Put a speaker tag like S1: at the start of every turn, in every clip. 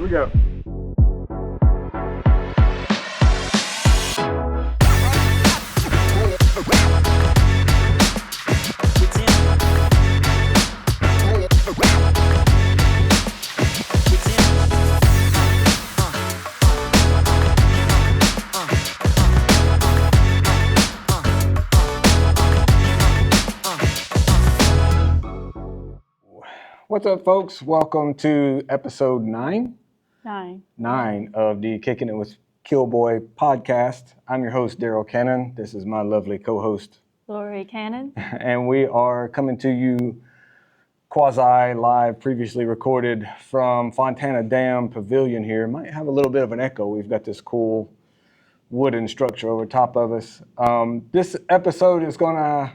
S1: we go. What's up, folks? Welcome to episode 9 of the Kickin' It with Killboy podcast. I'm your host, Daryl Cannon. This is my lovely co-host,
S2: Lori Cannon.
S1: And we are coming to you quasi-live, previously recorded from Fontana Dam Pavilion here. Might have a little bit of an echo. We've got this cool wooden structure over top of us. This episode is going to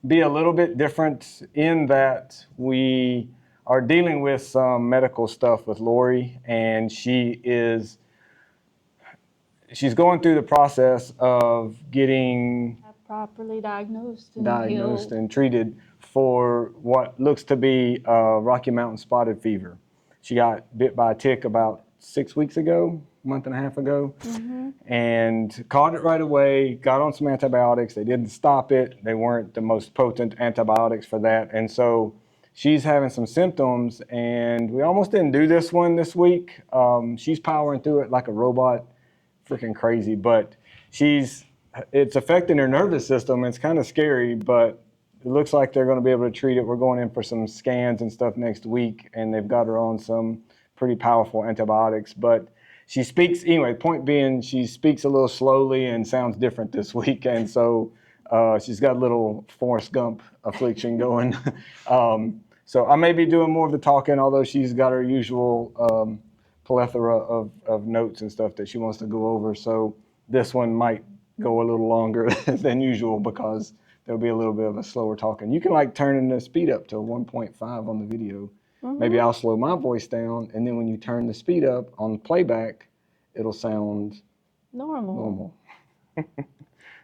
S1: be a little bit different in that we are dealing with some medical stuff with Lori, and she's going through the process of getting
S2: properly diagnosed
S1: and treated for what looks to be Rocky Mountain spotted fever. She got bit by a tick about 6 weeks ago, a month and a half ago, and caught it right away, got on some antibiotics. They didn't stop it. They weren't the most potent antibiotics for that. And so she's having some symptoms, and we almost didn't do this one this week. She's powering through it like a robot, freaking crazy, but it's affecting her nervous system. It's kind of scary, but it looks like they're going to be able to treat it. We're going in for some scans and stuff next week, and they've got her on some pretty powerful antibiotics, but she speaks, anyway, point being, she speaks a little slowly and sounds different this week, and so she's got a little Forrest Gump affliction going. So I may be doing more of the talking, although she's got her usual plethora of notes and stuff that she wants to go over, so this one might go a little longer than usual because there'll be a little bit of a slower talking. You can like turn the speed up to 1.5 on the video. Maybe I'll slow my voice down, and then when you turn the speed up on the playback, it'll sound normal.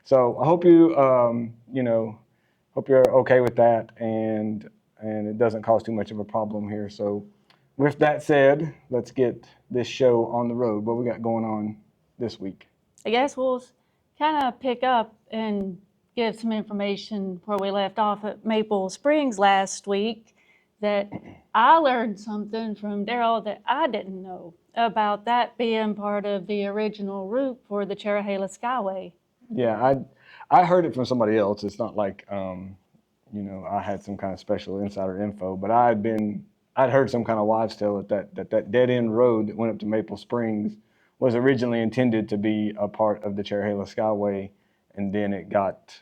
S1: So I hope you, hope you're okay with that, and it doesn't cause too much of a problem here. So with that said, let's get this show on the road. What we got going on this week?
S2: I guess we'll kind of pick up and give some information where we left off at Maple Springs last week. That I learned something from Daryl that I didn't know about that being part of the original route for the Cherohala Skyway.
S1: Yeah, I heard it from somebody else. It's not like, I had some kind of special insider info, but I'd heard some kind of wives' tale that dead end road that went up to Maple Springs was originally intended to be a part of the Cherohala Skyway, and then it got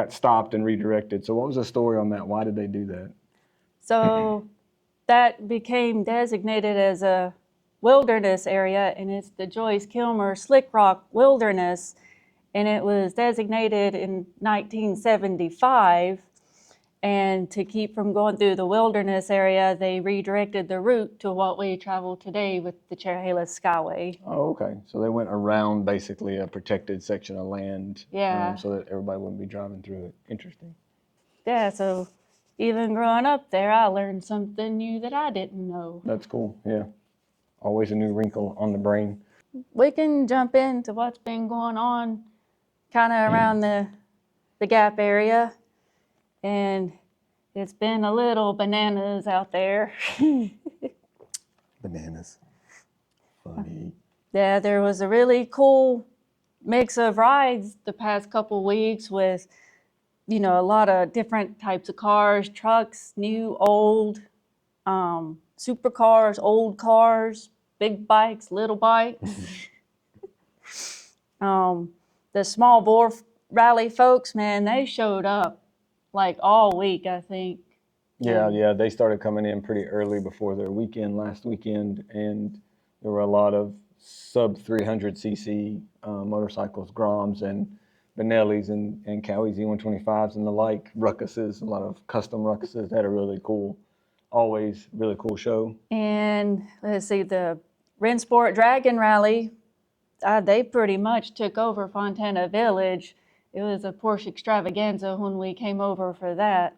S1: stopped and redirected. So what was the story on that? Why did they do that?
S2: So that became designated as a wilderness area, and it's the Joyce Kilmer Slick Rock Wilderness, and it was designated in 1975. And to keep from going through the wilderness area, they redirected the route to what we travel today with the Cherohala Skyway.
S1: Oh, okay. So they went around basically a protected section of land, so that everybody wouldn't be driving through it. Interesting.
S2: Yeah, so even growing up there, I learned something new that I didn't know.
S1: That's cool, yeah. Always a new wrinkle on the brain.
S2: We can jump into what's been going on kind of around the Gap area. And it's been a little bananas out there.
S1: Bananas. Funny.
S2: Yeah, there was a really cool mix of rides the past couple weeks with, a lot of different types of cars, trucks, new, old, supercars, old cars, big bikes, little bikes. The small bore rally folks, man, they showed up like all week, I think.
S1: Yeah, they started coming in pretty early before their weekend last weekend, and there were a lot of sub 300cc motorcycles, Groms and Benellis and Cowie Z125s and the like, ruckuses, a lot of custom ruckuses. They had a always really cool show.
S2: And let's see, the RennSport Dragon Rally, they pretty much took over Fontana Village. It was a Porsche extravaganza when we came over for that.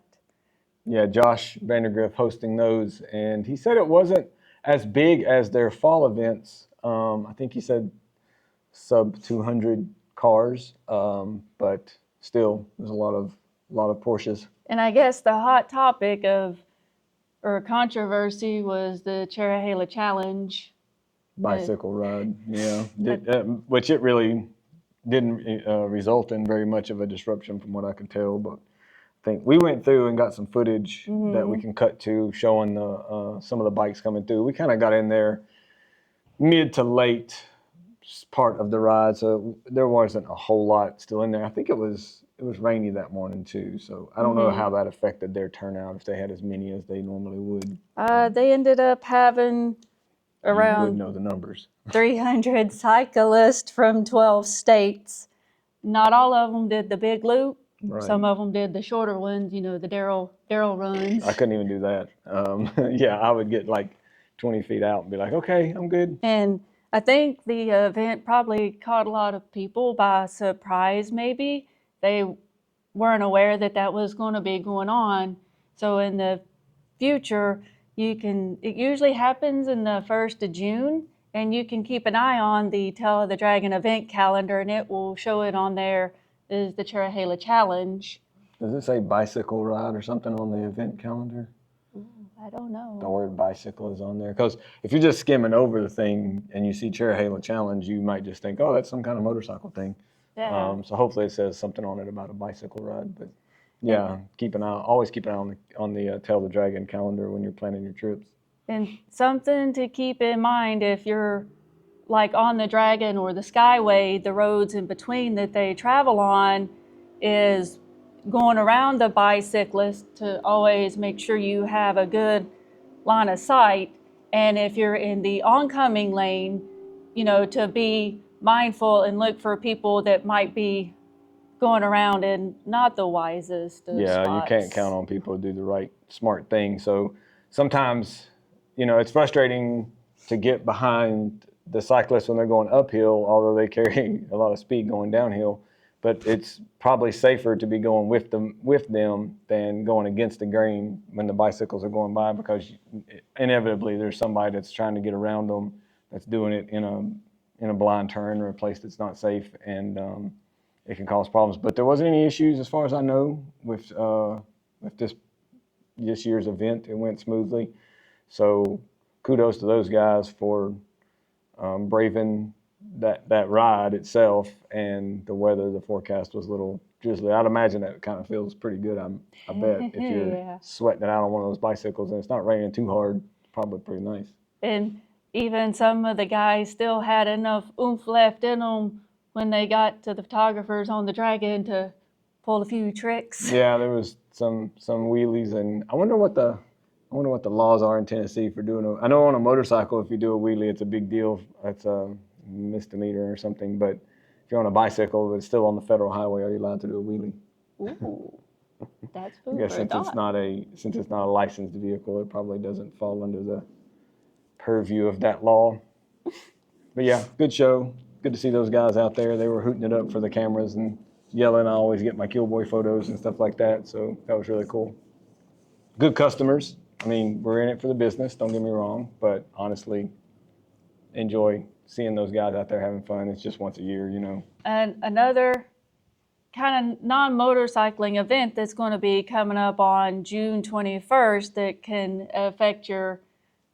S1: Yeah, Josh Vandergriff hosting those, and he said it wasn't as big as their fall events. I think he said sub 200 cars, but still, there's a lot of Porsches.
S2: And I guess the hot topic or controversy was the Cherohala Challenge.
S1: Bicycle ride, yeah, which it really didn't result in very much of a disruption from what I could tell, but I think we went through and got some footage that we can cut to showing some of the bikes coming through. We kind of got in there mid to late part of the ride, so there wasn't a whole lot still in there. I think it was rainy that morning too, so I don't know how that affected their turnout, if they had as many as they normally would.
S2: They ended up having
S1: You would
S2: around
S1: know the numbers.
S2: 300 cyclists from 12 states. Not all of them did the big loop.
S1: Right.
S2: Some of them did the shorter ones, the Daryl runs.
S1: I couldn't even do that. Yeah, I would get like 20 feet out and be like, okay, I'm good.
S2: And I think the event probably caught a lot of people by surprise, maybe. They weren't aware that was going to be going on. So in the future, it usually happens in the 1st of June, and you can keep an eye on the Tail of the Dragon event calendar, and it will show it on there is the Cherohala Challenge.
S1: Does it say bicycle ride or something on the event calendar?
S2: I don't know.
S1: The word bicycle is on there. Because if you're just skimming over the thing and you see Cherohala Challenge, you might just think, oh, that's some kind of motorcycle thing.
S2: Yeah.
S1: So hopefully it says something on it about a bicycle ride. But yeah, always keep an eye on the Tail of the Dragon calendar when you're planning your trips.
S2: And something to keep in mind if you're like on the Dragon or the Skyway, the roads in between that they travel on is going around the bicyclist to always make sure you have a good line of sight. And if you're in the oncoming lane, to be mindful and look for people that might be going around in not the wisest of spots.
S1: You can't count on people to do the right smart thing. So sometimes, it's frustrating to get behind the cyclists when they're going uphill, although they carry a lot of speed going downhill. But it's probably safer to be going with them than going against the grain when the bicycles are going by, because inevitably there's somebody that's trying to get around them that's doing it in a blind turn or a place that's not safe, and it can cause problems. But there wasn't any issues as far as I know with this year's event. It went smoothly. So kudos to those guys for braving that ride itself, and the weather, the forecast was a little drizzly. I'd imagine that kind of feels pretty good. I bet if you're sweating it out on one of those bicycles and it's not raining too hard, it's probably pretty nice.
S2: And even some of the guys still had enough oomph left in them when they got to the photographers on the Dragon to pull a few tricks.
S1: Yeah, there was some wheelies, and I wonder what the laws are in Tennessee for doing I know on a motorcycle, if you do a wheelie, it's a big deal. It's a misdemeanor or something. But if you're on a bicycle, but it's still on the federal highway, are you allowed to do a wheelie?
S2: Ooh, that's food
S1: I guess
S2: for
S1: since it's not a licensed vehicle, it probably doesn't fall under the purview of that law. But yeah, good show. Good to see those guys out there. They were hooting it up for the cameras and yelling. I always get my Killboy photos and stuff like that, so that was really cool. Good customers. I mean, we're in it for the business, don't get me wrong, but honestly, enjoy seeing those guys out there having fun. It's just once a year,
S2: And another kind of non-motorcycling event that's going to be coming up on June 21st that can affect your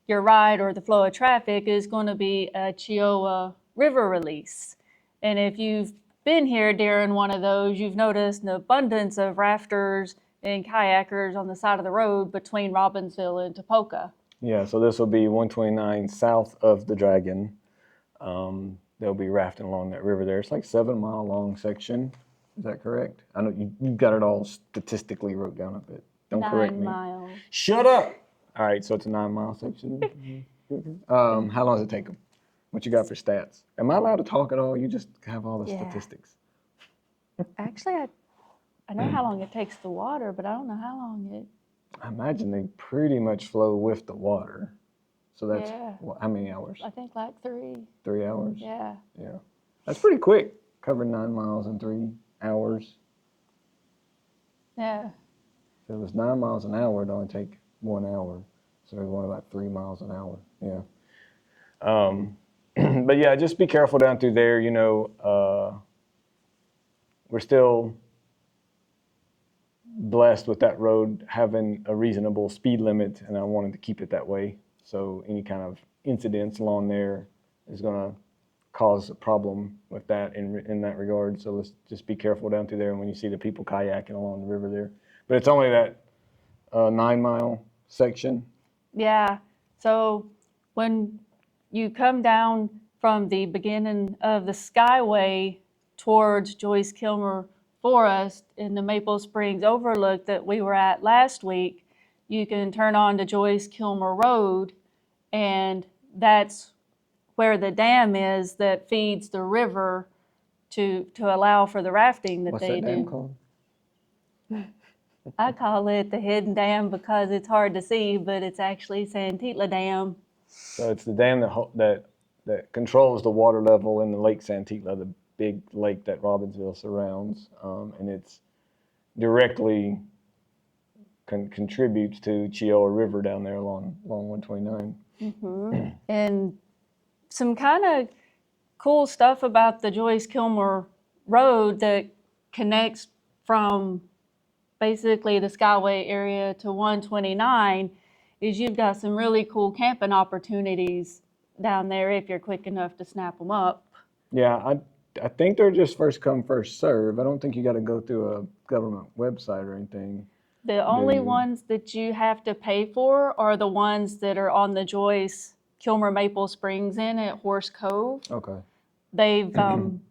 S2: ride or the flow of traffic is going to be a Cheoah River release. And if you've been here during one of those, you've noticed an abundance of rafters and kayakers on the side of the road between Robbinsville and Topeka.
S1: Yeah, so this will be 129 south of the Dragon. They'll be rafting along that river there. It's like 7-mile long section. Is that correct? I know you've got it all statistically wrote down a bit. Don't correct me.
S2: 9 miles.
S1: Shut up! All right, so it's a 9-mile section. How long does it take them? What you got for stats? Am I allowed to talk at all? You just have all the statistics.
S2: Actually, I know how long it takes the water, but I don't know how long it...
S1: I imagine they pretty much flow with the water. So that's, how many hours?
S2: I think like 3.
S1: 3 hours?
S2: Yeah.
S1: Yeah. That's pretty quick, covering 9 miles in 3 hours.
S2: Yeah.
S1: If it was 9 miles an hour, it'd only take 1 hour. So we're going about 3 miles an hour. Yeah. But yeah, just be careful down through there. You know, we're still blessed with that road having a reasonable speed limit, and I wanted to keep it that way. So any kind of incidents along there is going to cause a problem with that in that regard. So let's just be careful down through there. And when you see the people kayaking along the river there, but it's only that 9-mile section.
S2: Yeah. So when you come down from the beginning of the Skyway towards Joyce Kilmer Forest in the Maple Springs Overlook that we were at last week, you can turn on to Joyce Kilmer Road, and that's where the dam is that feeds the river to allow for the rafting that
S1: What's
S2: they
S1: that dam
S2: do.
S1: called?
S2: I call it the hidden dam because it's hard to see, but it's actually Santitla Dam.
S1: So it's the dam that controls the water level in the Lake Santitla, the big lake that Robbinsville surrounds, and it's directly contributes to Cheoah River down there along 129.
S2: Mm-hmm. And some kind of cool stuff about the Joyce Kilmer Road that connects from basically the Skyway area to 129 is you've got some really cool camping opportunities down there if you're quick enough to snap them up.
S1: Yeah, I think they're just first come, first serve. I don't think you got to go through a government website or anything.
S2: The only ones that you have to pay for are the ones that are on the Joyce Kilmer Maple Springs Inn at Horse Cove.
S1: Okay.
S2: They've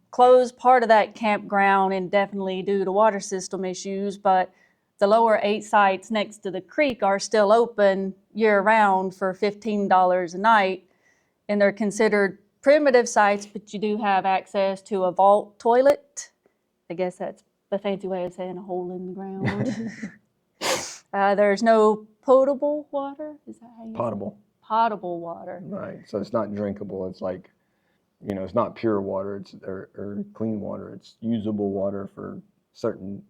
S2: closed part of that campground indefinitely due to water system issues, but the lower 8 sites next to the creek are still open year-round for $15 a night, and they're considered primitive sites, but you do have access to a vault toilet. I guess that's the fancy way of saying a hole in the ground. There's no potable water. Is that how you say it?
S1: Potable.
S2: Potable water.
S1: Right. So it's not drinkable. It's like, you know, it's not pure water. It's or clean water. It's usable water for certain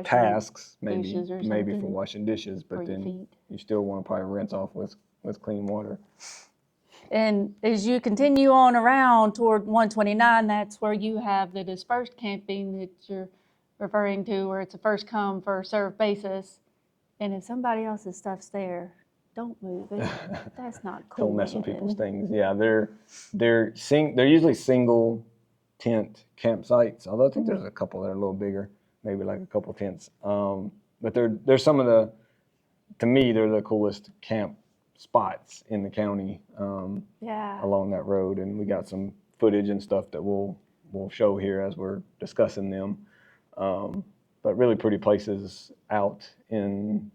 S1: tasks, maybe for washing dishes. But then you still want to probably rinse off with clean water.
S2: And as you continue on around toward 129, that's where you have the dispersed camping that you're referring to, where it's a first come, first served basis. And if somebody else's stuff's there, don't move it. That's not cool.
S1: Don't mess with people's things. Yeah, they're usually single tent campsites. Although I think there's a couple that are a little bigger, maybe like a couple tents. But they're some of the, to me, they're the coolest camp spots in the county along that road, and we got some footage and stuff that we'll show here as we're discussing them. But really pretty places out in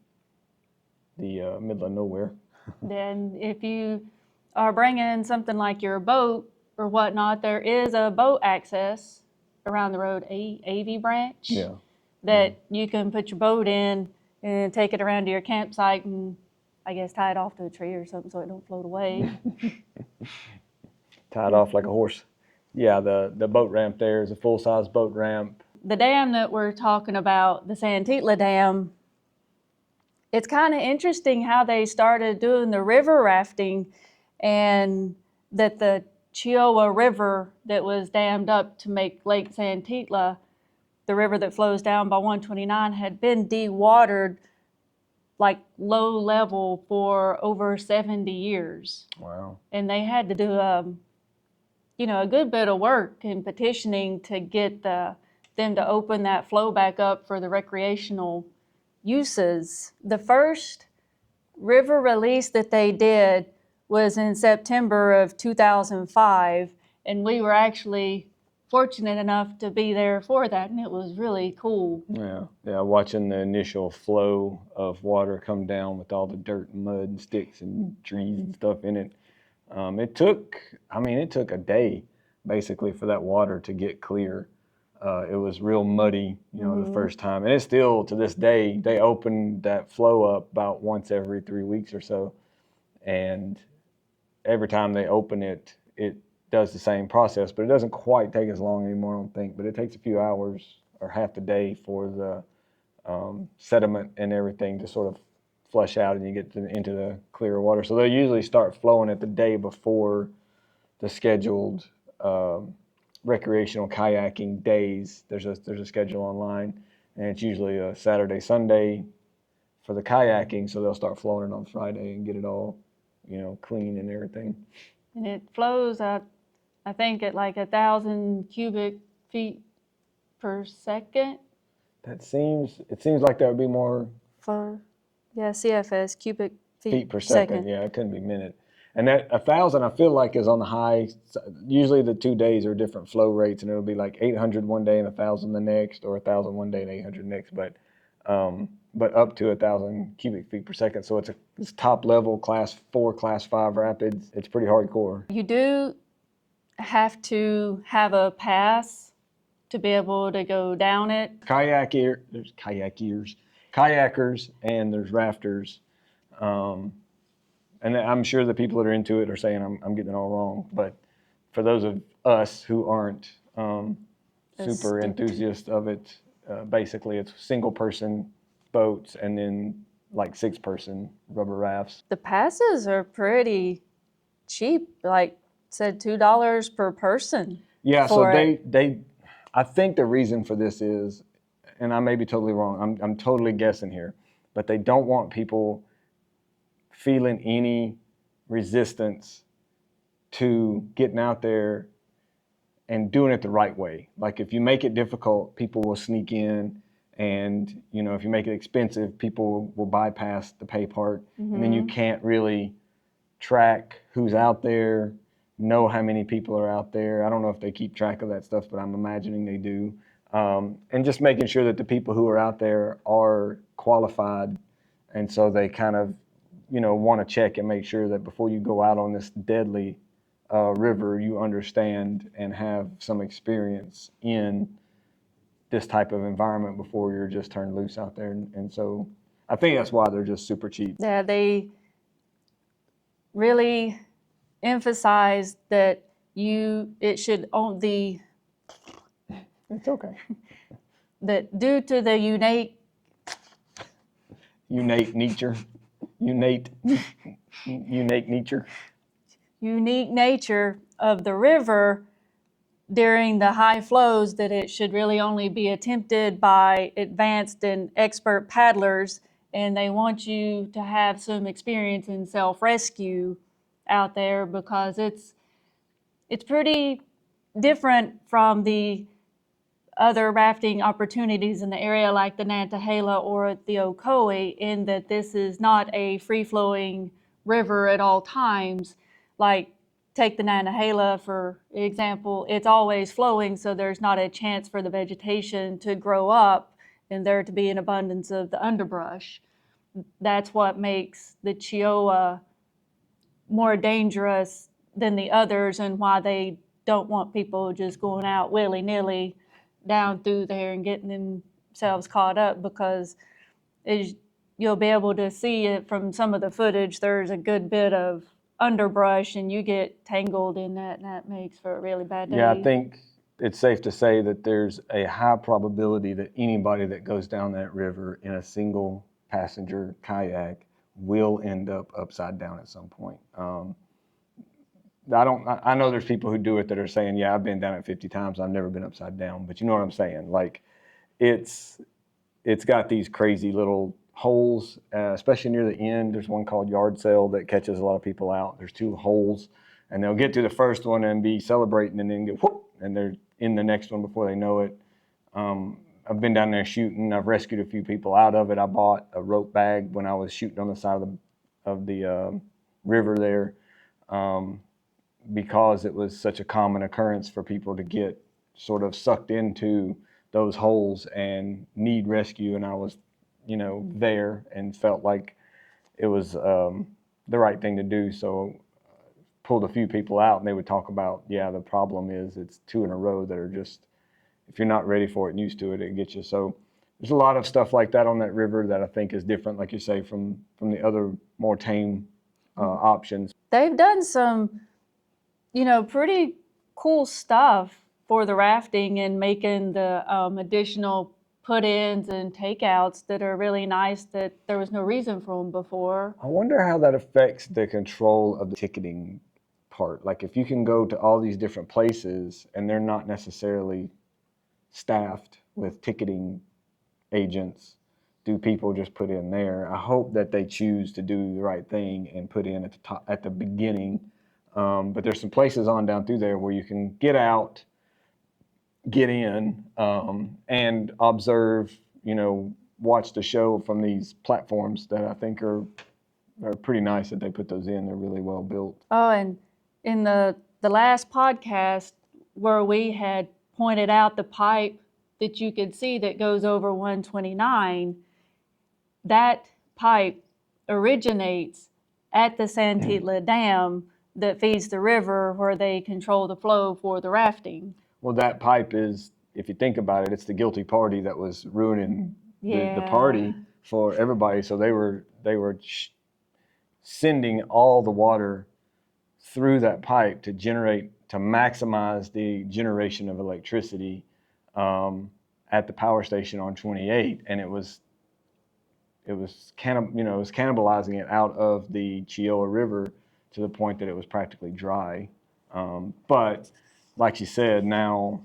S1: the middle of nowhere.
S2: Then if you are bringing something like your boat or whatnot, there is a boat access around the road, AV branch, that you can put your boat in and take it around to your campsite and I guess tie it off to a tree or something so it don't float away.
S1: Tie it off like a horse. Yeah, the boat ramp there is a full-size boat ramp.
S2: The dam that we're talking about, the Santitla Dam, it's kind of interesting how they started doing the river rafting, and that the Cheoah River that was dammed up to make Lake Santitla, the river that flows down by 129, had been dewatered like low level for over 70 years.
S1: Wow.
S2: And they had to do a good bit of work in petitioning to get them to open that flow back up for the recreational uses. The first river release that they did was in September of 2005, and we were actually fortunate enough to be there for that, and it was really cool.
S1: Yeah, watching the initial flow of water come down with all the dirt and mud and sticks and trees and stuff in it. It took a day basically for that water to get clear. It was real muddy, the first time, and it's still to this day. They open that flow up about once every 3 weeks or so, and every time they open it, it does the same process, but it doesn't quite take as long anymore, I don't think, but it takes a few hours or half the day for the sediment and everything to sort of flush out and you get into the clearer water. So they'll usually start flowing at the day before the scheduled recreational kayaking days. There's a schedule online, and it's usually a Saturday, Sunday for the kayaking. So they'll start flowing it on Friday and get it all, clean and everything.
S2: And it flows at, I think, at like 1,000 cubic feet per second.
S1: It seems like that would be more
S2: CFS, cubic
S1: feet per second. Yeah, it couldn't be minute. And that 1,000, I feel like, is on the high. Usually the 2 days are different flow rates, and it'll be like 800 one day and 1,000 the next, or 1,000 one day and 800 next. But up to 1,000 cubic feet per second. So it's top level Class 4, Class 5 rapids. It's pretty hardcore.
S2: You do have to have a pass to be able to go down it.
S1: There's kayakers, and there's rafters. And I'm sure the people that are into it are saying I'm getting it all wrong. But for those of us who aren't super enthusiasts of it, basically it's single person boats and then like 6-person rubber rafts.
S2: The passes are pretty cheap, like said $2 per person.
S1: Yeah, so I think the reason for this is, and I may be totally wrong, I'm totally guessing here, but they don't want people feeling any resistance to getting out there and doing it the right way. Like if you make it difficult, people will sneak in, and if you make it expensive, people will bypass the pay part, and then you can't really track who's out there, know how many people are out there. I don't know if they keep track of that stuff, but I'm imagining they do. And just making sure that the people who are out there are qualified, and so they kind of want to check and make sure that before you go out on this deadly river, you understand and have some experience in this type of environment before you're just turned loose out there. And so I think that's why they're just super cheap.
S2: Yeah, they really emphasize that it should only
S1: It's okay.
S2: that due to the unique
S1: nature
S2: of the river during the high flows, that it should really only be attempted by advanced and expert paddlers, and they want you to have some experience in self-rescue out there, because it's pretty different from the other rafting opportunities in the area like the Nantahala or the Ocoee, in that this is not a free-flowing river at all times. Like, take the Nantahala, for example, it's always flowing, so there's not a chance for the vegetation to grow up and there to be an abundance of the underbrush. That's what makes the Cheoah more dangerous than the others, and why they don't want people just going out willy-nilly down through there and getting themselves caught up, because as you'll be able to see it from some of the footage, there's a good bit of underbrush and you get tangled in that, and that makes for a really bad day.
S1: Yeah, I think it's safe to say that there's a high probability that anybody that goes down that river in a single passenger kayak will end up upside down at some point. I know there's people who do it that are saying, yeah, I've been down it 50 times, I've never been upside down, but you know what I'm saying? Like, it's got these crazy little holes, especially near the end. There's one called Yard Sale that catches a lot of people out. There's 2 holes, and they'll get to the first one and be celebrating, and then get whoop, and they're in the next one before they know it. I've been down there shooting. I've rescued a few people out of it. I bought a rope bag when I was shooting on the side of the river there, because it was such a common occurrence for people to get sort of sucked into those holes and need rescue. And I was, there and felt like it was the right thing to do. So pulled a few people out, and they would talk about, the problem is it's 2 in a row that are just, if you're not ready for it and used to it, it gets you. So there's a lot of stuff like that on that river that I think is different, like you say, from the other more tame options.
S2: They've done some, pretty cool stuff for the rafting, and making the additional put-ins and takeouts that are really nice that there was no reason for them before.
S1: I wonder how that affects the control of the ticketing part. Like if you can go to all these different places and they're not necessarily staffed with ticketing agents, do people just put in there? I hope that they choose to do the right thing and put in at the top, at the beginning. But there's some places on down through there where you can get out, get in, and observe, watch the show from these platforms that I think are pretty nice that they put those in. They're really well built.
S2: Oh, and in the last podcast where we had pointed out the pipe that you could see that goes over 129, that pipe originates at the Santitla Dam that feeds the river where they control the flow for the rafting.
S1: Well, that pipe is, if you think about it, it's the guilty party that was ruining the party for everybody. So they were sending all the water through that pipe to maximize the generation of electricity at the power station on 28, and it was cannibalizing it out of the Cheoah River to the point that it was practically dry. But like you said, now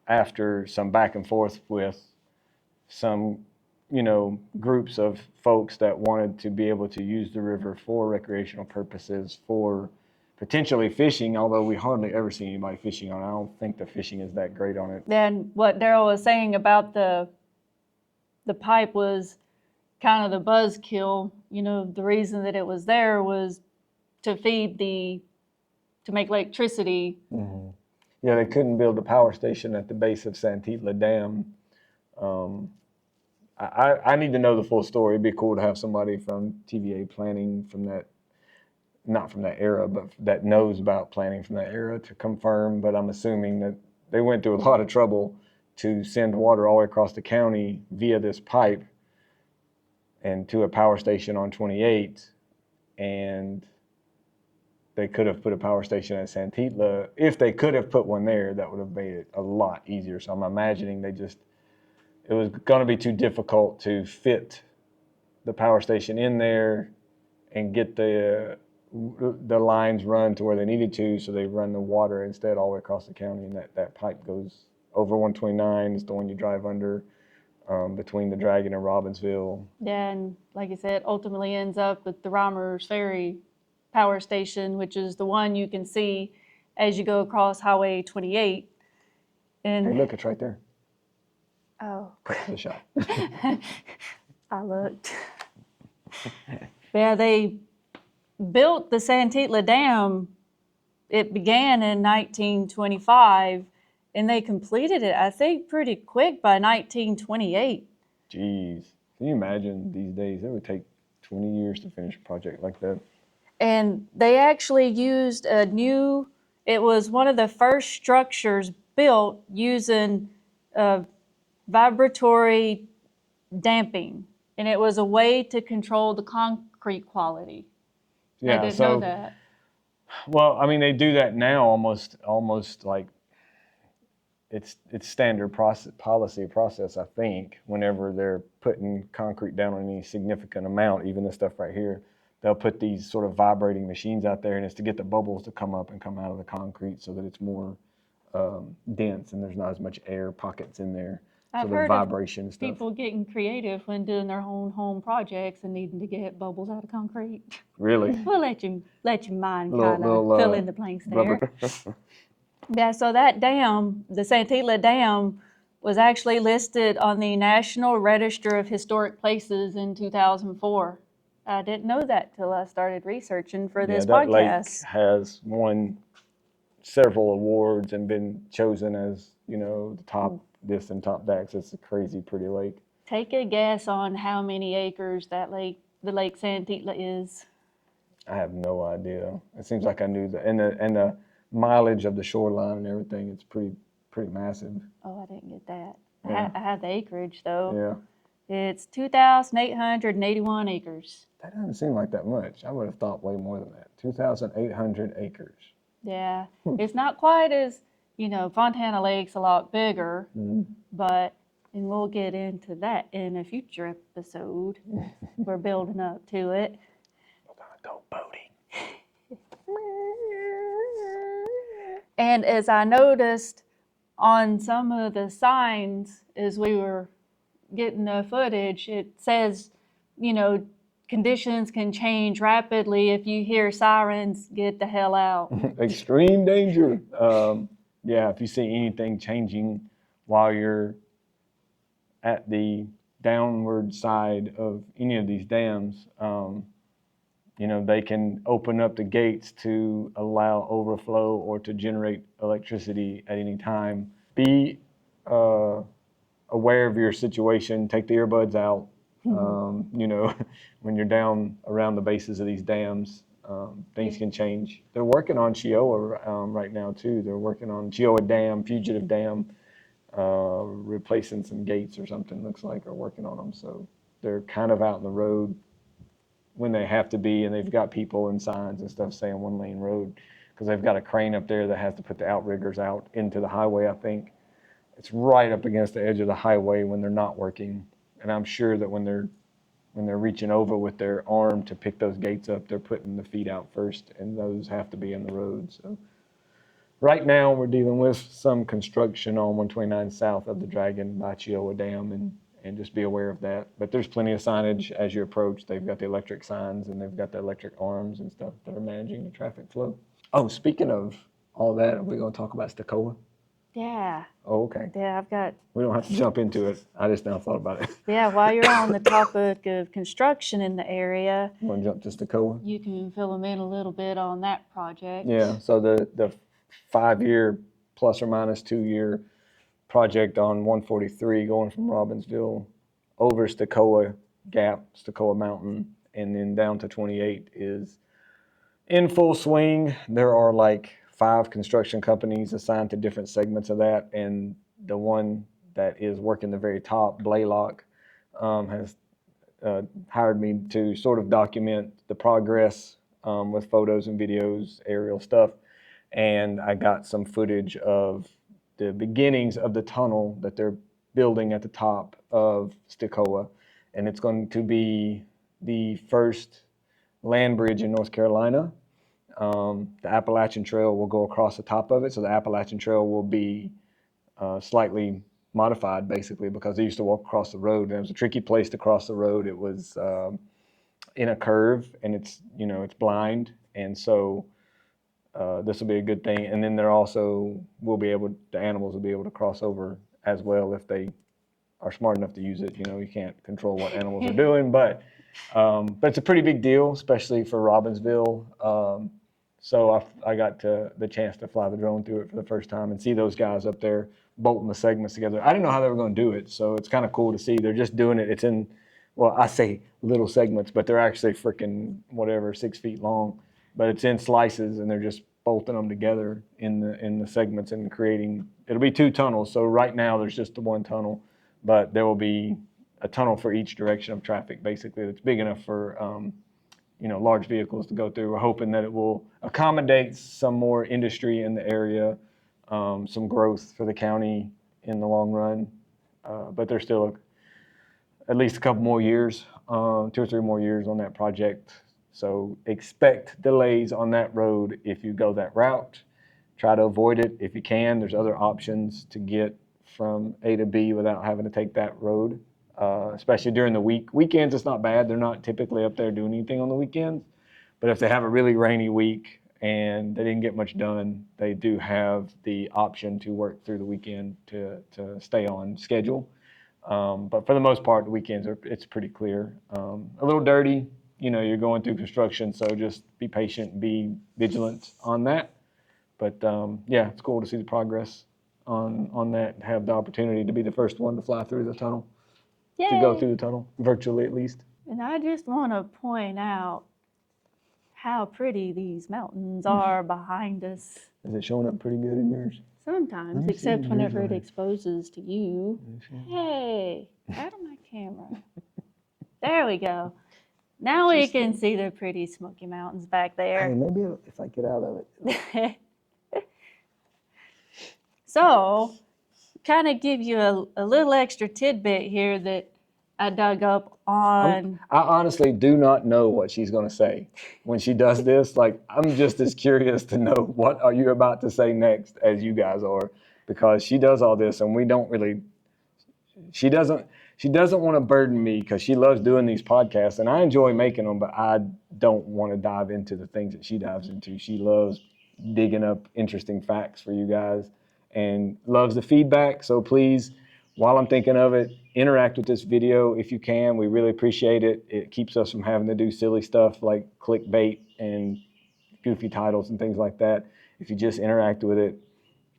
S1: after some back and forth with some groups of folks that wanted to be able to use the river for recreational purposes, for potentially fishing, although we hardly ever see anybody fishing on it. I don't think the fishing is that great on it.
S2: Then what Daryl was saying about the pipe was kind of the buzzkill. The reason that it was there was to make electricity.
S1: Mm-hmm. Yeah, they couldn't build a power station at the base of Santitla Dam. I need to know the full story. It'd be cool to have somebody from TVA planning from that, not from that era, but that knows about planning from that era to confirm. But I'm assuming that they went through a lot of trouble to send water all the way across the county via this pipe and to a power station on 28. And they could have put a power station at Santitla. If they could have put one there, that would have made it a lot easier. So I'm imagining it was going to be too difficult to fit the power station in there and get the lines run to where they needed to. So they run the water instead all the way across the county, and that pipe goes over 129. It's the one you drive under between the Dragon and Robbinsville.
S2: Yeah, and like I said, ultimately ends up with the Reimers Ferry power station, which is the one you can see as you go across Highway 28. And
S1: hey, look, it's right there.
S2: Oh.
S1: That's the shot.
S2: I looked. Yeah, they built the Santitla Dam. It began in 1925, and they completed it, I think, pretty quick by 1928.
S1: Jeez. Can you imagine these days? It would take 20 years to finish a project like that.
S2: And they actually used it was one of the first structures built using vibratory damping. And it was a way to control the concrete quality.
S1: Yeah,
S2: I didn't know that.
S1: Well, I mean, they do that now almost like it's standard process, I think, whenever they're putting concrete down on any significant amount, even this stuff right here. They'll put these sort of vibrating machines out there, and it's to get the bubbles to come up and come out of the concrete so that it's more dense and there's not as much air pockets in there.
S2: I've
S1: so the
S2: heard
S1: vibration
S2: of
S1: stuff.
S2: People getting creative when doing their own home projects and needing to get bubbles out of concrete.
S1: Really?
S2: We'll let you mind kind of fill in the blanks there. Yeah, so that dam, the Santitla Dam, was actually listed on the National Register of Historic Places in 2004. I didn't know that till I started researching for this
S1: that
S2: podcast.
S1: Lake has won several awards and been chosen as, the top this and top that. It's a crazy pretty lake.
S2: Take a guess on how many acres the Lake Santitla is.
S1: I have no idea. It seems like I knew that, and the mileage of the shoreline and everything. It's pretty massive.
S2: Oh, I didn't get that.
S1: Yeah.
S2: I have the acreage though.
S1: Yeah.
S2: It's 2,881 acres.
S1: That doesn't seem like that much. I would have thought way more than that. 2,800 acres.
S2: Yeah. It's not quite as, Fontana Lake's a lot bigger, but and we'll get into that in a future episode. We're building up to it.
S1: We're gonna go boating.
S2: And as I noticed on some of the signs as we were getting the footage, it says, conditions can change rapidly. If you hear sirens, get the hell out.
S1: Extreme danger. Yeah, if you see anything changing while you're at the downward side of any of these dams, they can open up the gates to allow overflow or to generate electricity at any time. Be aware of your situation. Take the earbuds out. When you're down around the bases of these dams, things can change. They're working on Cheoah right now too. They're working on Cheoah Dam, Fugitive Dam, replacing some gates or something, looks like, or working on them. So they're kind of out in the road when they have to be, and they've got people and signs and stuff saying 1-lane road, because they've got a crane up there that has to put the outriggers out into the highway, I think. It's right up against the edge of the highway when they're not working. And I'm sure that when they're reaching over with their arm to pick those gates up, they're putting the feet out first, and those have to be in the road. So right now we're dealing with some construction on 129 south of the Dragon by Cheoah Dam, and just be aware of that. But there's plenty of signage as you approach. They've got the electric signs and they've got the electric arms and stuff that are managing the traffic flow. Oh, speaking of all that, are we going to talk about Cheoah?
S2: Yeah.
S1: Oh, okay.
S2: Yeah,
S1: We don't have to jump into it. I just now thought about it.
S2: Yeah, while you're on the topic of construction in the area,
S1: You want to jump to Cheoah?
S2: you can fill them in a little bit on that project.
S1: Yeah, so the 5-year plus or minus 2-year project on 143 going from Robbinsville over Cheoah Gap, Cheoah Mountain, and then down to 28 is in full swing. There are like 5 construction companies assigned to different segments of that, and the one that is working the very top, Blaylock, has hired me to sort of document the progress with photos and videos, aerial stuff, and I got some footage of the beginnings of the tunnel that they're building at the top of Cheoah, and it's going to be the first land bridge in North Carolina. The Appalachian Trail will go across the top of it, so the Appalachian Trail will be slightly modified, basically, because they used to walk across the road, and it was a tricky place to cross the road. It was in a curve, and it's blind, and so this will be a good thing. And then the animals will be able to cross over as well if they are smart enough to use it. You can't control what animals are doing, but it's a pretty big deal, especially for Robbinsville. So I got the chance to fly the drone through it for the first time and see those guys up there bolting the segments together. I didn't know how they were going to do it, so it's kind of cool to see. They're just doing it. It's in, well, I say little segments, but they're actually freaking 6 feet long. But it's in slices, and they're just bolting them together in the segments and creating. It'll be 2 tunnels. So right now there's just the 1 tunnel, but there will be a tunnel for each direction of traffic, basically, that's big enough for large vehicles to go through. We're hoping that it will accommodate some more industry in the area, some growth for the county in the long run. But there's still at least a couple more years, 2 or 3 more years on that project. So expect delays on that road if you go that route. Try to avoid it if you can. There's other options to get from A to B without having to take that road. Especially during the week. Weekends, it's not bad. They're not typically up there doing anything on the weekends. But if they have a really rainy week and they didn't get much done, they do have the option to work through the weekend to stay on schedule. But for the most part, the weekends, it's pretty clear. A little dirty. You're going through construction, so just be patient, be vigilant on that. But yeah, it's cool to see the progress on that, have the opportunity to be the first one to fly through the tunnel.
S2: Yay.
S1: To go through the tunnel, virtually at least.
S2: And I just want to point out how pretty these mountains are behind us.
S1: Is it showing up pretty good in yours?
S2: Sometimes, except whenever it exposes to you. Hey, out of my camera. There we go. Now we can see the pretty Smoky Mountains back there.
S1: Hey, maybe if I get out of it.
S2: So, kind of give you a little extra tidbit here that I dug up on.
S1: I honestly do not know what she's going to say when she does this. Like, I'm just as curious to know what are you about to say next as you guys are, because she does all this and we don't really, she doesn't want to burden me because she loves doing these podcasts and I enjoy making them, but I don't want to dive into the things that she dives into. She loves digging up interesting facts for you guys and loves the feedback. So please, while I'm thinking of it, interact with this video if you can. We really appreciate it. It keeps us from having to do silly stuff like clickbait and goofy titles and things like that. If you just interact with it,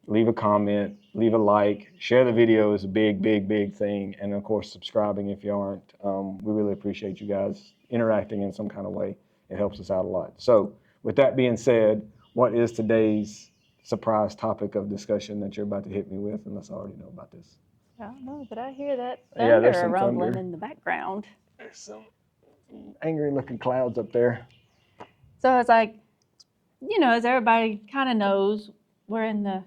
S1: leave a comment, leave a like, share the video is a big, big, big thing. And of course, subscribing if you aren't. We really appreciate you guys interacting in some kind of way. It helps us out a lot. So with that being said, what is today's surprise topic of discussion that you're about to hit me with, unless I already know about this?
S2: I don't know, but I hear that
S1: Yeah, there's
S2: thunder
S1: some
S2: rumbling
S1: thunder
S2: in the background.
S1: There's some angry looking clouds up there.
S2: So it's like, as everybody kind of knows, we're in the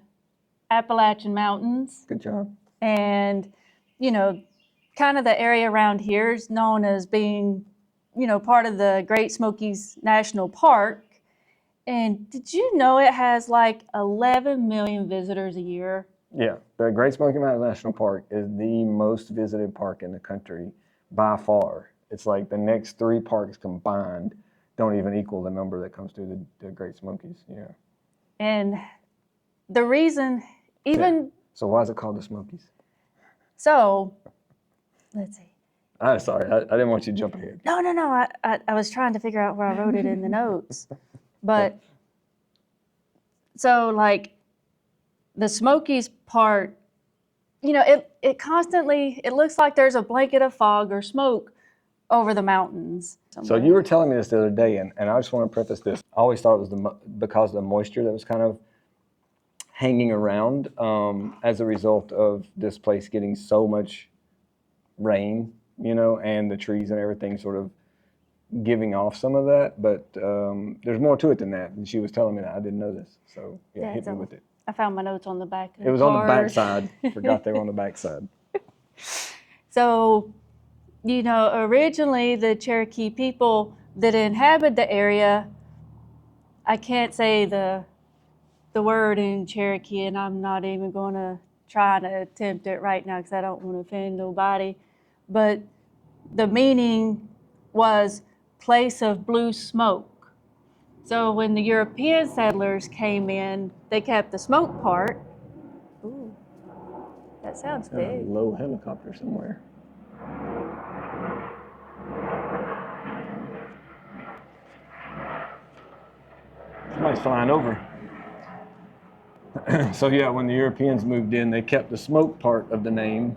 S2: Appalachian Mountains.
S1: Good job.
S2: And, kind of the area around here is known as being, part of the Great Smokies National Park. And did you know it has like 11 million visitors a year?
S1: Yeah, the Great Smoky Mountains National Park is the most visited park in the country by far. It's like the next 3 parks combined don't even equal the number that comes through the Great Smokies. Yeah.
S2: And the reason,
S1: So why is it called the Smokies?
S2: So, let's see.
S1: I'm sorry, I didn't want you to jump ahead.
S2: No. I was trying to figure out where I wrote it in the notes. But, so like, the Smokies part, it constantly, it looks like there's a blanket of fog or smoke over the mountains.
S1: So you were telling me this the other day, and I just want to preface this. I always thought it was because of the moisture that was kind of hanging around as a result of this place getting so much rain, and the trees and everything sort of giving off some of that. But there's more to it than that. And she was telling me that. I didn't know this. So yeah, hit me with it.
S2: I found my notes on the back of the
S1: It was
S2: card.
S1: on the back side. Forgot they were on the back side.
S2: So, originally the Cherokee people that inhabit the area, I can't say the word in Cherokee, and I'm not even going to try to attempt it right now because I don't want to offend nobody. But the meaning was place of blue smoke. So when the European settlers came in, they kept the smoke part. Ooh, that sounds big.
S1: A low helicopter somewhere. Somebody's flying over. So yeah, when the Europeans moved in, they kept the smoke part of the name.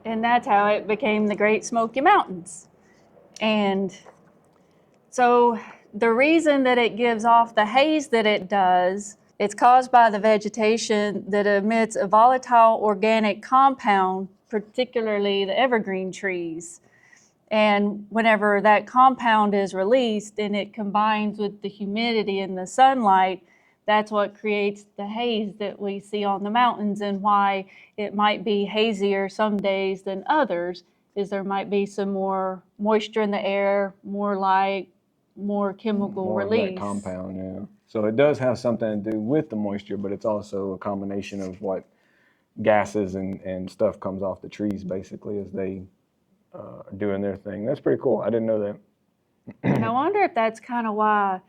S2: And that's how it became the Great Smoky Mountains. And so the reason that it gives off the haze that it does, it's caused by the vegetation that emits a volatile organic compound, particularly the evergreen trees. And whenever that compound is released and it combines with the humidity and the sunlight, that's what creates the haze that we see on the mountains, and why it might be hazier some days than others is there might be some more moisture in the air, more light, more chemical release.
S1: Of that compound, yeah. So it does have something to do with the moisture, but it's also a combination of what gases and stuff comes off the trees basically as they are doing their thing. That's pretty cool. I didn't know that.
S2: And I wonder if that's kind of why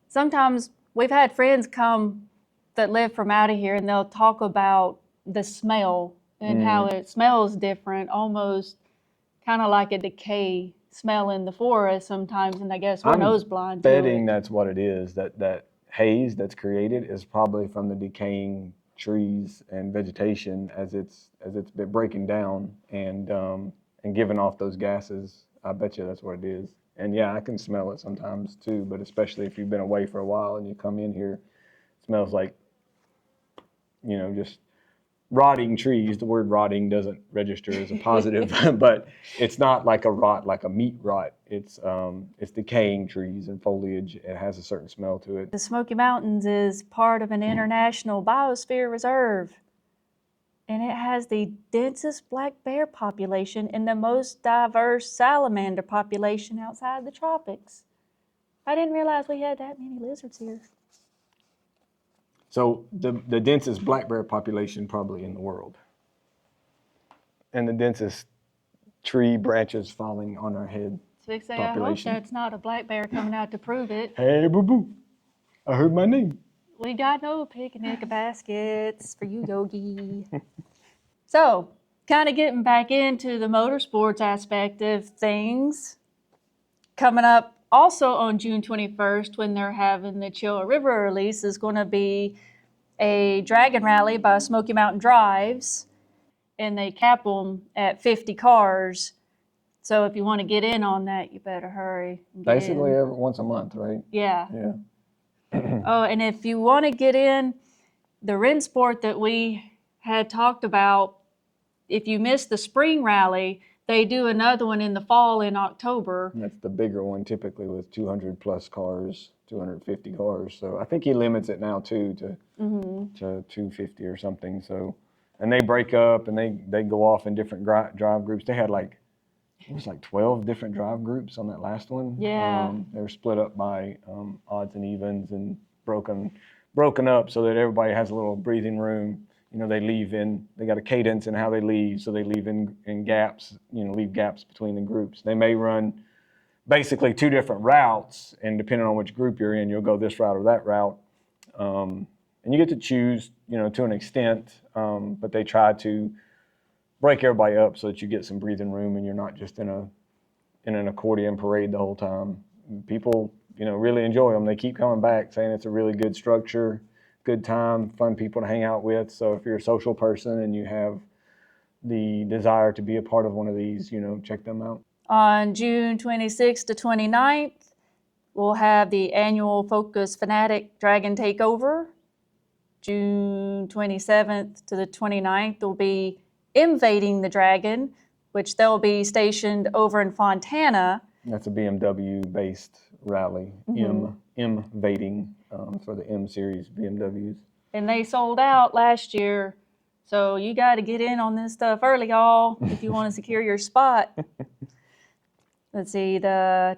S2: sometimes we've had friends come that live from out of here, and they'll talk about the smell and how it smells different, almost kind of like a decay smell in the forest sometimes, and I guess we're nose blind to it.
S1: I'm betting that's what it is, that haze that's created is probably from the decaying trees and vegetation as it's been breaking down and giving off those gases. I bet you that's what it is. And yeah, I can smell it sometimes too, but especially if you've been away for a while and you come in here, it smells like, just rotting trees. The word rotting doesn't register as a positive, but it's not like a rot, like a meat rot. It's decaying trees and foliage. It has a certain smell to it.
S2: The Smoky Mountains is part of an international biosphere reserve. and it has the densest black bear population and the most diverse salamander population outside the tropics. I didn't realize we had that many lizards here.
S1: So the densest black bear population probably in the world. And the densest tree branches falling on our head
S2: So I hope
S1: population.
S2: that's not a black bear coming out to prove it.
S1: Hey, boo-boo, I heard my name.
S2: We got no picnic baskets for you, Yogi. So, kind of getting back into the motorsports aspect of things. Coming up also on June 21st, when they're having the Cheoah River release, is going to be a dragon rally by Smoky Mountain Drives, and they cap them at 50 cars. So if you want to get in on that, you better hurry.
S1: Basically once a month, right?
S2: Yeah.
S1: Yeah.
S2: Oh, and if you want to get in, the RennSport that we had talked about, if you missed the spring rally, they do another one in the fall in October.
S1: That's the bigger one, typically with 200 plus cars, 250 cars. So I think he limits it now too to 250 or something. So, and they break up and they go off in different drive groups. They had it was like 12 different drive groups on that last one.
S2: Yeah.
S1: They were split up by odds and evens and broken up so that everybody has a little breathing room. You know, they got a cadence in how they leave, so they leave in gaps, leave gaps between the groups. They may run basically two different routes, and depending on which group you're in, you'll go this route or that route. And you get to choose, to an extent, but they try to break everybody up so that you get some breathing room and you're not just in an accordion parade the whole time. People, really enjoy them. They keep coming back saying it's a really good structure, good time, fun people to hang out with. So if you're a social person and you have the desire to be a part of one of these, check them out.
S2: On June 26th to 29th, we'll have the annual Focus Fanatic Dragon Takeover. June 27th to the 29th will be Invading the Dragon, which they'll be stationed over in Fontana.
S1: That's a BMW-based rally, Invading for the M Series BMWs.
S2: And they sold out last year, so you got to get in on this stuff early, y'all, if you want to secure your spot. Let's see, the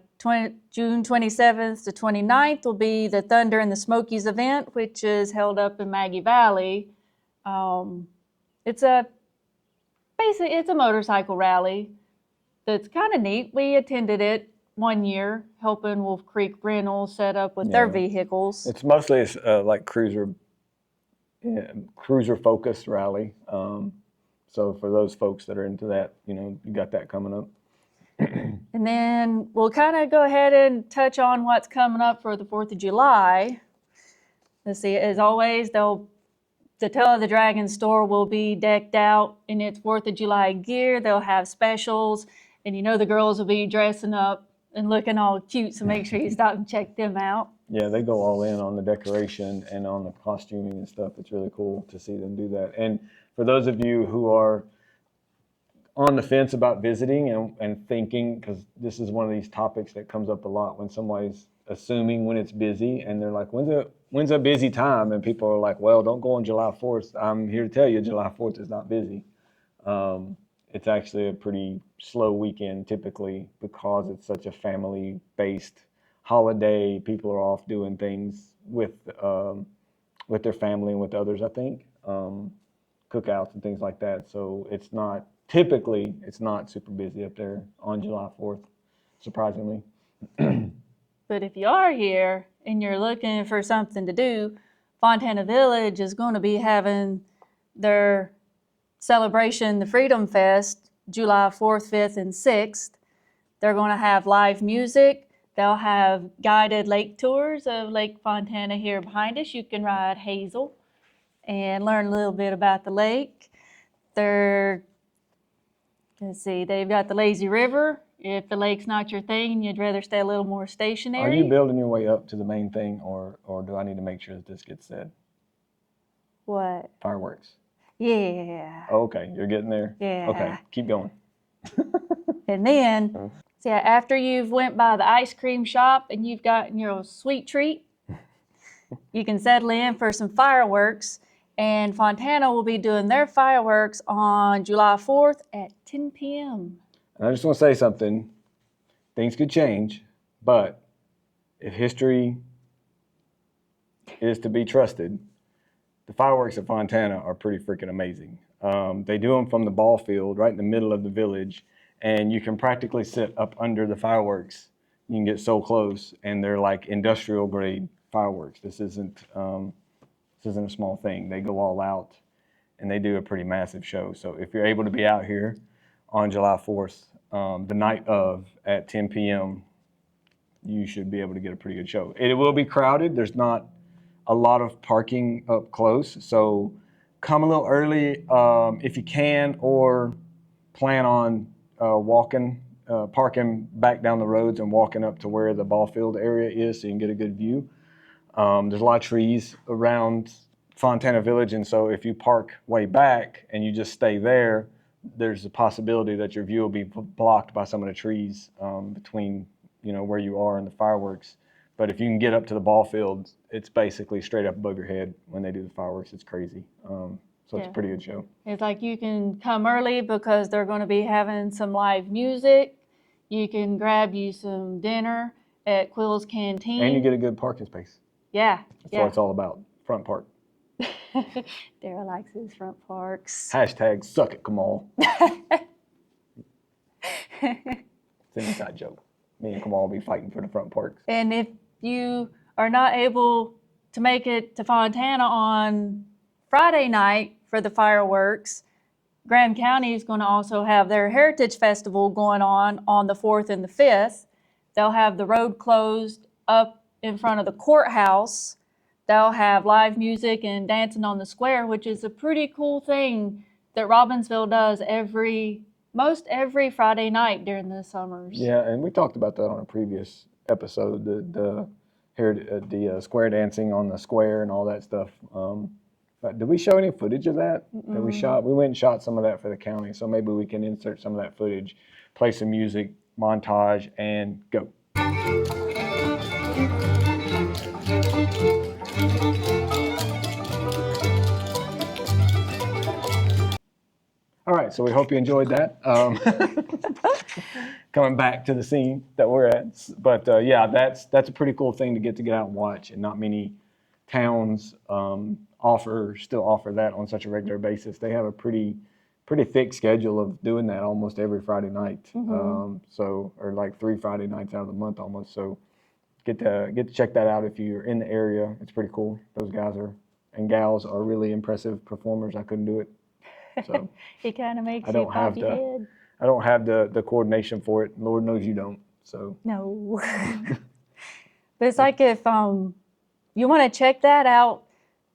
S2: June 27th to 29th will be the Thunder in the Smokies event, which is held up in Maggie Valley. It's a motorcycle rally that's kind of neat. We attended it one year, helping Wolf Creek Rental set up with their vehicles.
S1: It's mostly like cruiser focused rally. So for those folks that are into that, you got that coming up.
S2: And then we'll kind of go ahead and touch on what's coming up for the 4th of July. Let's see, as always, the Tail of the Dragon store will be decked out in its 4th of July gear. They'll have specials, and the girls will be dressing up and looking all cute, so make sure you stop and check them out.
S1: Yeah, they go all in on the decoration and on the costuming and stuff. It's really cool to see them do that. And for those of you who are on the fence about visiting and thinking, because this is one of these topics that comes up a lot when somebody's assuming when it's busy, and they're like, when's a busy time? And people are like, well, don't go on July 4th. I'm here to tell you July 4th is not busy. It's actually a pretty slow weekend typically because it's such a family-based holiday. People are off doing things with their family and with others, I think, cookouts and things like that. So it's not super busy up there on July 4th, surprisingly.
S2: But if you are here and you're looking for something to do, Fontana Village is going to be having their celebration, the Freedom Fest, July 4th, 5th, and 6th. They're going to have live music. They'll have guided lake tours of Lake Fontana here behind us. You can ride Hazel and learn a little bit about the lake. They've got the lazy river. If the lake's not your thing and you'd rather stay a little more stationary.
S1: Are you building your way up to the main thing, or do I need to make sure that this gets said?
S2: What?
S1: Fireworks.
S2: Yeah.
S1: Oh, okay, you're getting there?
S2: Yeah.
S1: Okay, keep going.
S2: And then, after you've went by the ice cream shop and you've gotten your sweet treat, you can settle in for some fireworks. And Fontana will be doing their fireworks on July 4th at 10 p.m.
S1: And I just want to say something. Things could change, but if history is to be trusted, the fireworks at Fontana are pretty freaking amazing. They do them from the ball field right in the middle of the village, and you can practically sit up under the fireworks. You can get so close, and they're like industrial grade fireworks. This isn't a small thing. They go all out, and they do a pretty massive show. So if you're able to be out here on July 4th, the night of at 10 p.m., you should be able to get a pretty good show. It will be crowded. There's not a lot of parking up close, so come a little early if you can, or plan on parking back down the roads and walking up to where the ball field area is so you can get a good view. There's a lot of trees around Fontana Village, and so if you park way back and you just stay there, there's a possibility that your view will be blocked by some of the trees between where you are and the fireworks. But if you can get up to the ball field, it's basically straight up above your head when they do the fireworks. It's crazy. So it's a pretty good show.
S2: It's like you can come early because they're going to be having some live music. You can grab you some dinner at Quill's Canteen.
S1: And you get a good parking space.
S2: Yeah.
S1: That's what it's all about. Front park.
S2: Dara likes his front parks.
S1: Hashtag suck it, Kamal. It's an inside joke. Me and Kamal will be fighting for the front parks.
S2: And if you are not able to make it to Fontana on Friday night for the fireworks, Graham County is going to also have their Heritage Festival going on the 4th and the 5th. They'll have the road closed up in front of the courthouse. They'll have live music and dancing on the square, which is a pretty cool thing that Robbinsville does most every Friday night during the summers.
S1: Yeah, and we talked about that on a previous episode, the square dancing on the square and all that stuff. But did we show any footage of that that we shot? We went and shot some of that for the county, so maybe we can insert some of that footage, play some music, montage, and go. All right, so we hope you enjoyed that. Coming back to the scene that we're at. But yeah, that's a pretty cool thing to get out and watch, and not many towns still offer that on such a regular basis. They have a pretty thick schedule of doing that almost every Friday night. Or like 3 Friday nights out of the month almost. So get to check that out if you're in the area. It's pretty cool. Those guys and gals are really impressive performers. I couldn't do it. So
S2: it kind of makes you pop your head.
S1: I don't have the coordination for it. Lord knows you don't. So
S2: no. But it's like if you want to check that out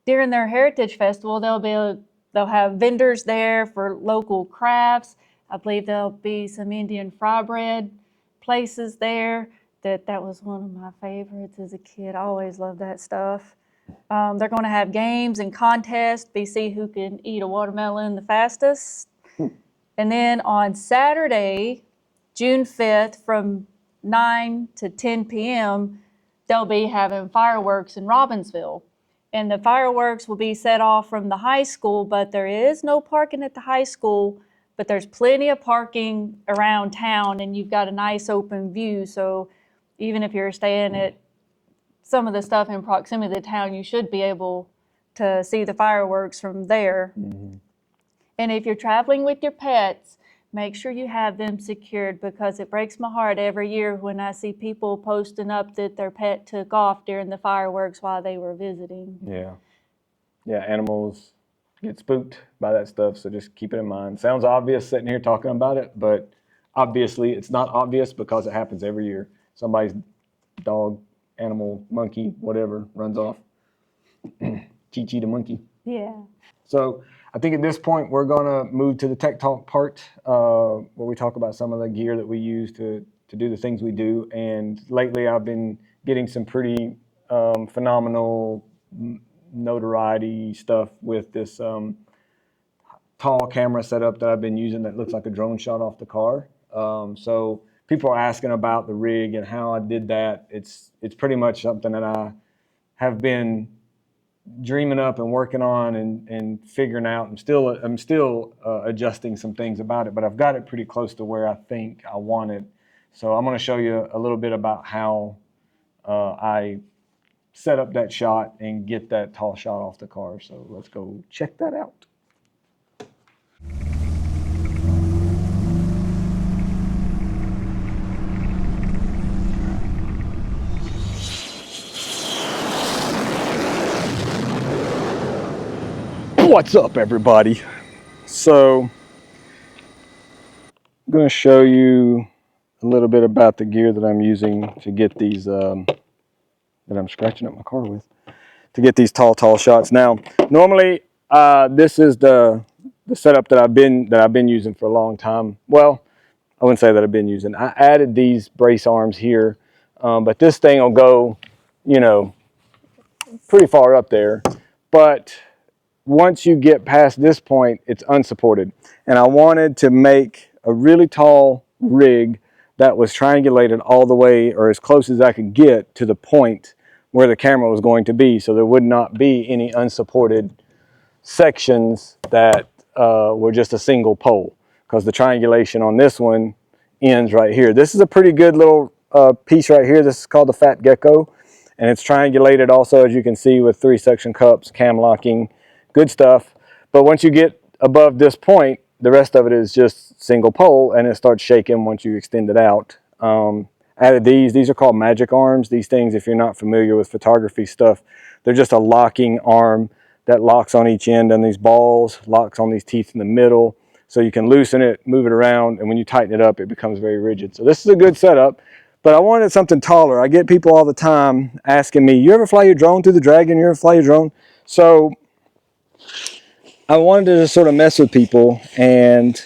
S2: during their Heritage Festival, they'll have vendors there for local crafts. I believe there'll be some Indian fry bread places there. That was one of my favorites as a kid. I always loved that stuff. They're going to have games and contests, see who can eat a watermelon the fastest. And then on Saturday, June 5th, from 9 to 10 p.m., they'll be having fireworks in Robbinsville. And the fireworks will be set off from the high school, but there is no parking at the high school, but there's plenty of parking around town, and you've got a nice open view. So even if you're staying at some of the stuff in proximity to town, you should be able to see the fireworks from there. Mm-hmm. And if you're traveling with your pets, make sure you have them secured, because it breaks my heart every year when I see people posting up that their pet took off during the fireworks while they were visiting.
S1: Yeah, animals get spooked by that stuff, so just keep it in mind. Sounds obvious sitting here talking about it, but obviously it's not obvious because it happens every year. Somebody's dog, animal, monkey, whatever, runs off. Chi-Chi the monkey.
S2: Yeah.
S1: So I think at this point we're going to move to the tech talk part, where we talk about some of the gear that we use to do the things we do. And lately I've been getting some pretty phenomenal notoriety stuff with this tall camera setup that I've been using that looks like a drone shot off the car. So people are asking about the rig and how I did that. It's pretty much something that I have been dreaming up and working on and figuring out. I'm still adjusting some things about it, but I've got it pretty close to where I think I want it. So I'm going to show you a little bit about how I set up that shot and get that tall shot off the car. So let's go check that out. What's up, everybody? So I'm going to show you a little bit about the gear that I'm using to get these that I'm scratching up my car with, to get these tall shots. Now, normally this is the setup that I've been using for a long time. Well, I wouldn't say that I've been using. I added these brace arms here, but this thing will go, you know, pretty far up there. But once you get past this point, it's unsupported. And I wanted to make a really tall rig that was triangulated all the way, or as close as I could get, to the point where the camera was going to be, so there would not be any unsupported sections that were just a single pole, because the triangulation on this one ends right here. This is a pretty good little piece right here. This is called the Fat Gecko, and it's triangulated also, as you can see, with 3 suction cups, cam locking, good stuff. But once you get above this point, the rest of it is just single pole, and it starts shaking once you extend it out. Added these are called magic arms. These things, if you're not familiar with photography stuff, they're just a locking arm that locks on each end on these balls, locks on these teeth in the middle, so you can loosen it, move it around, and when you tighten it up, it becomes very rigid. So this is a good setup, but I wanted something taller. I get people all the time asking me, you ever fly your drone through the Dragon? You ever fly your drone? So I wanted to just sort of mess with people, and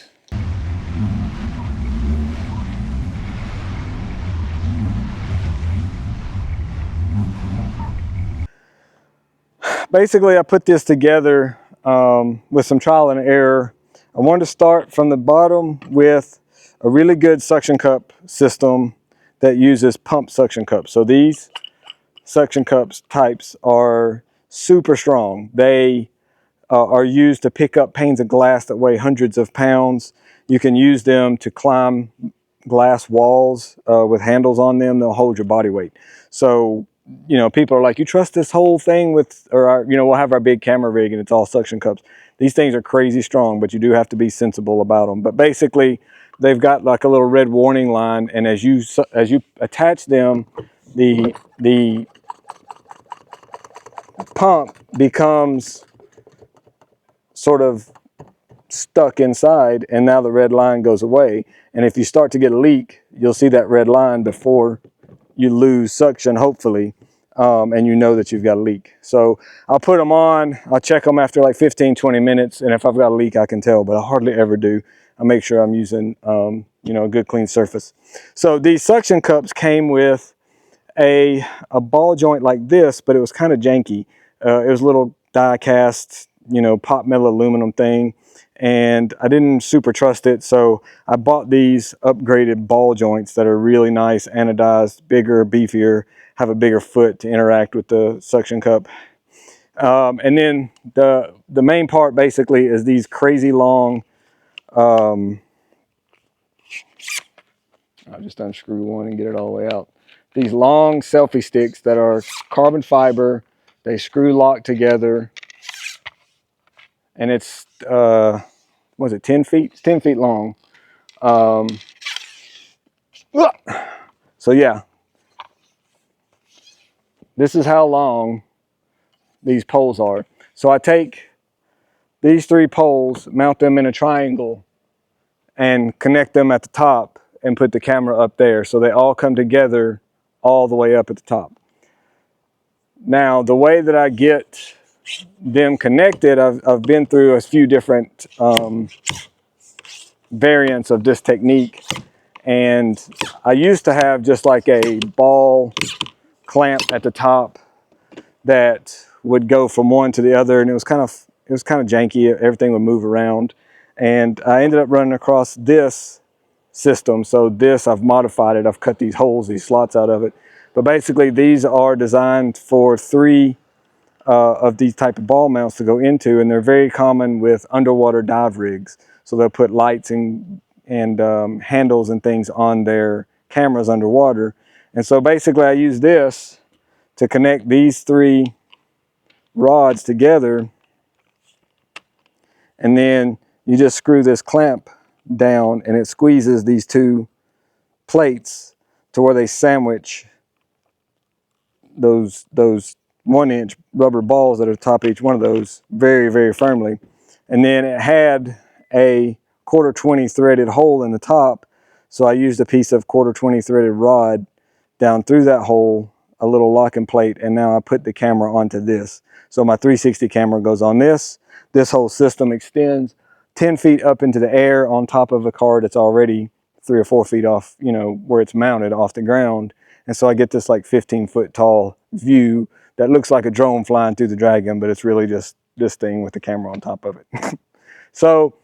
S1: basically I put this together with some trial and error. I wanted to start from the bottom with a really good suction cup system that uses pump suction cups. So these suction cups types are super strong. They are used to pick up panes of glass that weigh hundreds of pounds. You can use them to climb glass walls with handles on them. They'll hold your body weight. So, you know, people are like, you trust this whole thing with, or you know, we'll have our big camera rig and it's all suction cups. These things are crazy strong, but you do have to be sensible about them. But basically, they've got like a little red warning line, and as you attach them, the pump becomes sort of stuck inside, and now the red line goes away. And if you start to get a leak, you'll see that red line before you lose suction, hopefully, and you know that you've got a leak. So I'll put them on, I'll check them after like 15-20 minutes, and if I've got a leak I can tell, but I hardly ever do. I make sure I'm using you know, a good clean surface. So these suction cups came with a ball joint like this, but it was kind of janky. It was a little die cast, you know, pot metal aluminum thing, and I didn't super trust it, so I bought these upgraded ball joints that are really nice, anodized, bigger, beefier, have a bigger foot to interact with the suction cup. And then the main part basically is these crazy long, I'll just unscrew one and get it all the way out. These long selfie sticks that are carbon fiber, they screw lock together, and it's, was it 10 feet? It's 10 feet long. So yeah, this is how long these poles are. So I take these 3 poles, mount them in a triangle, and connect them at the top and put the camera up there, so they all come together all the way up at the top. Now, the way that I get them connected, I've been through a few different variants of this technique, and I used to have just like a ball clamp at the top that would go from one to the other, and it was kind of janky. Everything would move around, and I ended up running across this system. So this, I've modified it. I've cut these holes, these slots out of it, but basically these are designed for 3 of these type of ball mounts to go into, and they're very common with underwater dive rigs. So they'll put lights and handles and things on their cameras underwater. And so basically I use this to connect these 3 rods together, and then you just screw this clamp down and it squeezes these 2 plates to where they sandwich those 1-inch rubber balls that are top of each one of those very, very firmly. And then it had a 1/4-20 threaded hole in the top, so I used a piece of 1/4-20 threaded rod down through that hole, a little locking plate, and now I put the camera onto this. So my 360 camera goes on this. This whole system extends 10 feet up into the air on top of a car that's already 3 or 4 feet off, you know, where it's mounted off the ground. And so I get this like 15-foot tall view that looks like a drone flying through the Dragon, but it's really just this thing with the camera on top of it. So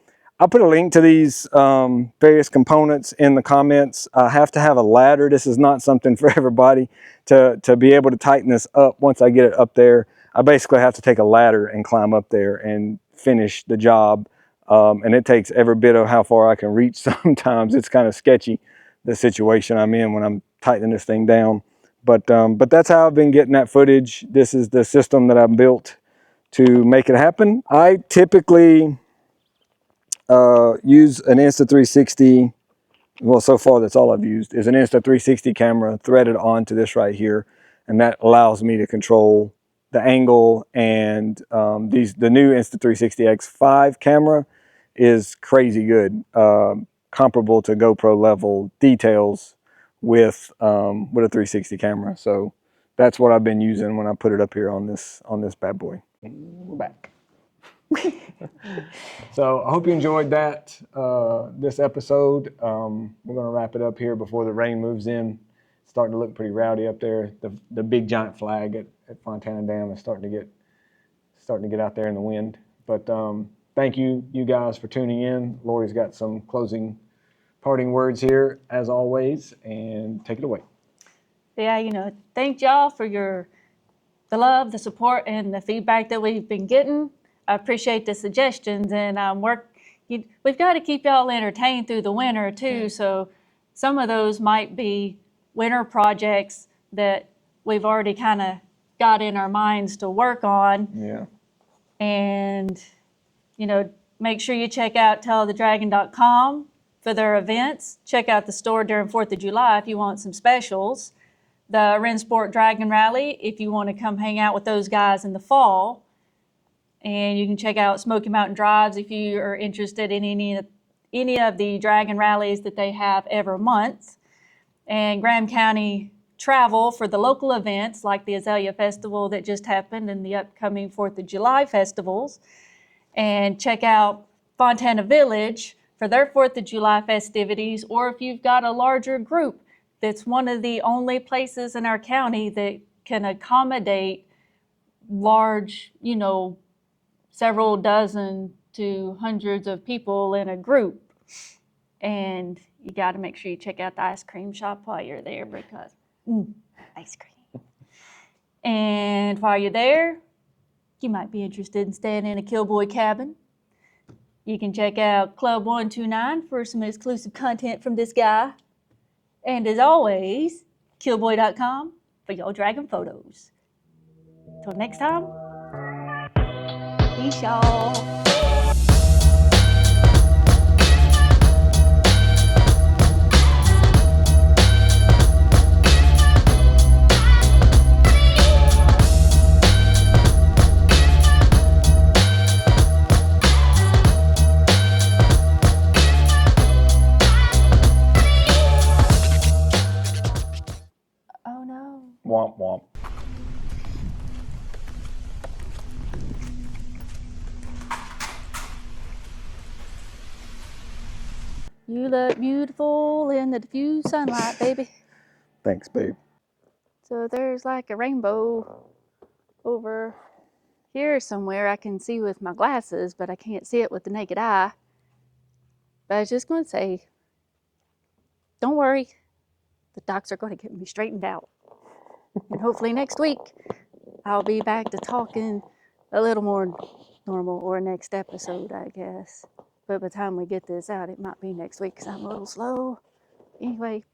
S1: I'll put a link to these various components in the comments. I have to have a ladder. This is not something for everybody to be able to tighten this up. Once I get it up there, I basically have to take a ladder and climb up there and finish the job. And it takes every bit of how far I can reach. Sometimes it's kind of sketchy, the situation I'm in when I'm tightening this thing down. But that's how I've been getting that footage. This is the system that I built to make it happen. I typically use an Insta360. Well, so far that's all I've used is an Insta360 camera threaded onto this right here, and that allows me to control the angle. And the new Insta360 X5 camera is crazy good, comparable to GoPro level details with a 360 camera. So that's what I've been using when I put it up here on this bad boy. We're back. So I hope you enjoyed that, this episode. We're gonna wrap it up here before the rain moves in. It's starting to look pretty rowdy up there. The big giant flag at Fontana Dam is starting to get out there in the wind. But thank you guys for tuning in. Lori's got some closing parting words here as always, and take it away.
S2: Yeah, thank y'all for the love, the support, and the feedback that we've been getting. I appreciate the suggestions, and we've got to keep y'all entertained through the winter too. So some of those might be winter projects that we've already kind of got in our minds to work on.
S1: Yeah.
S2: And make sure you check out tellthedragon.com for their events. Check out the store during 4th of July if you want some specials. The RennSport Dragon Rally if you want to come hang out with those guys in the fall. And you can check out Smoky Mountain Drives if you are interested in any of the Dragon rallies that they have every month. And Graham County travel for the local events like the Azalea Festival that just happened and the upcoming 4th of July festivals. And check out Fontana Village for their 4th of July festivities, or if you've got a larger group, that's one of the only places in our county that can accommodate large, several dozen to hundreds of people in a group. And you got to make sure you check out the ice cream shop while you're there because ice cream. And while you're there, you might be interested in staying in a Killboy cabin. You can check out Club 129 for some exclusive content from this guy. And as always, Killboy.com for your dragon photos. Till next time, peace, y'all. Oh no.
S1: Womp womp.
S2: You look beautiful in the diffused sunlight, baby.
S1: Thanks, babe.
S2: So there's like a rainbow over here somewhere I can see with my glasses, but I can't see it with the naked eye. But I was just going to say, don't worry. The docs are going to get me straightened out. And hopefully next week, I'll be back to talking a little more normal, or next episode, I guess. But by the time we get this out, it might be next week because I'm a little slow. Anyway,